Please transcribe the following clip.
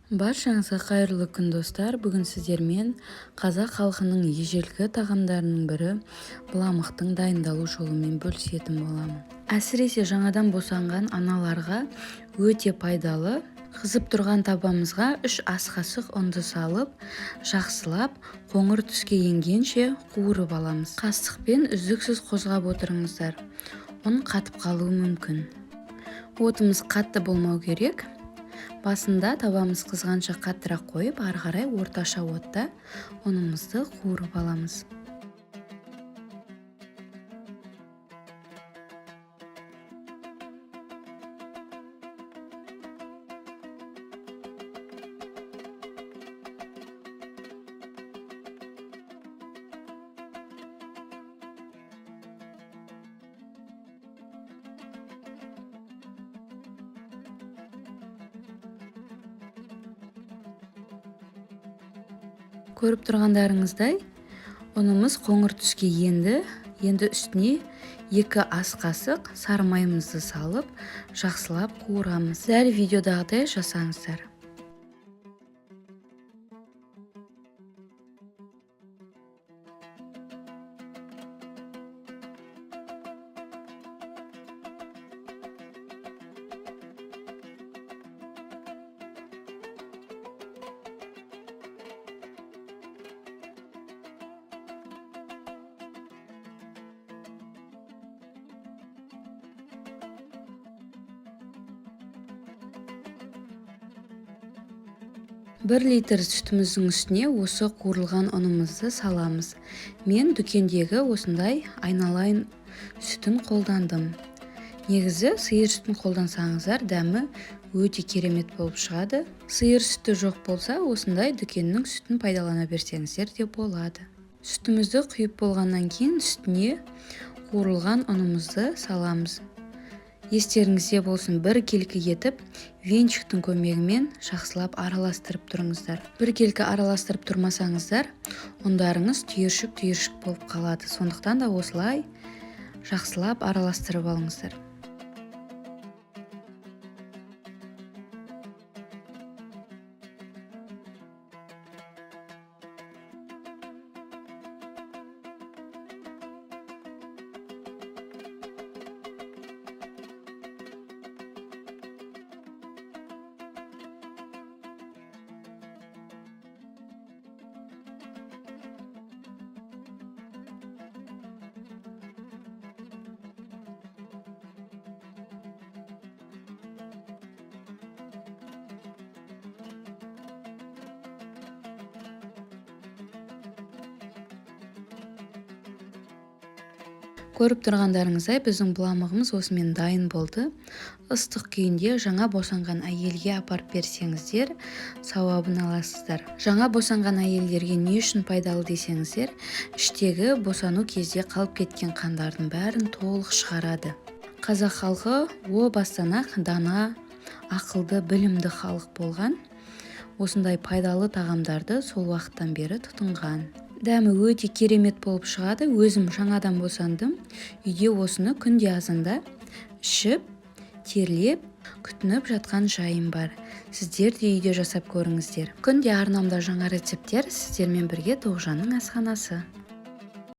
Баршаңызға қайырлы күн достар. Бүгін сіздермен қазақ халқының ежелгі тағамдарының бірі бұламықтың дайындалу жолымен бөлісетін боламын. Әсіресе жаңадан босанған аналарға өте пайдалы. Қызып тұрған табамызға 3 ас қасық ұнды салып, жақсылап қоңыр түске енгенше қуырып аламыз. Қасықпен үздіксіз қозғап отырыңыздар. Ұн қатып қалуы мүмкін. Отымыз қатты болмау керек. Басында табамыз қызғанша қаттырақ қойып, ары қарай орташа отта ұнымызды қуырып аламыз. Көріп тұрғандарыңыздай, ұнымыз қоңыр түске енді үстіне 2 ас қасық сары майымызды салып, жақсылап қуырамыз. Дәл видеодағыдай жасаңыздар. Бір литр сүтіміздің үстіне осы қуырылған ұнымызды саламыз. Мен дүкендегі осындай айналайын сүтін қолдандым. Негізі сиыр сүтін қолдансаңыздар, дәмі өте керемет болып шығады. Сиыр сүті жоқ болса, осындай дүкеннің сүтін пайдалана берсеңіздер де болады. Сүтімізді құйып болғаннан кейін үстіне қуырылған ұнымызды саламыз. Естеріңізде болсын, бір келкі етіп, венчиктің көмегімен жақсылап араластырып тұрыңыздар. Бір келкі араластырып тұрмасаңыздар, ұндарыңыз түйіршік болып қалады. Сондықтан да осылай жақсылап араластырып алыңыздар. Көріп тұрғандарыңыздай, біздің бұламығымыз осымен дайын болды. Ыстық күйінде жаңа босанған әйелге апарып берсеңіздер, сауабын аласыздар. Жаңа босанған әйелдерге не үшін пайдалы десеңіздер, іштегі босану кезде қалып кеткен қандардың бәрін толық шығарады. Қазақ халқы о бастан-ақ дана, ақылды, білімді халық болған. Осындай пайдалы тағамдарды сол уақыттан бері тұтынған. Дәмі өте керемет болып шығады. Өзім жаңадан босандым. Үйде осыны күнде азанда ішіп, терлеп, күтініп жатқан жайым бар. Сіздер де үйде жасап көріңіздер. Күнде арнамда жаңа рецепттер, сіздермен бірге Тоғжанның асханасы.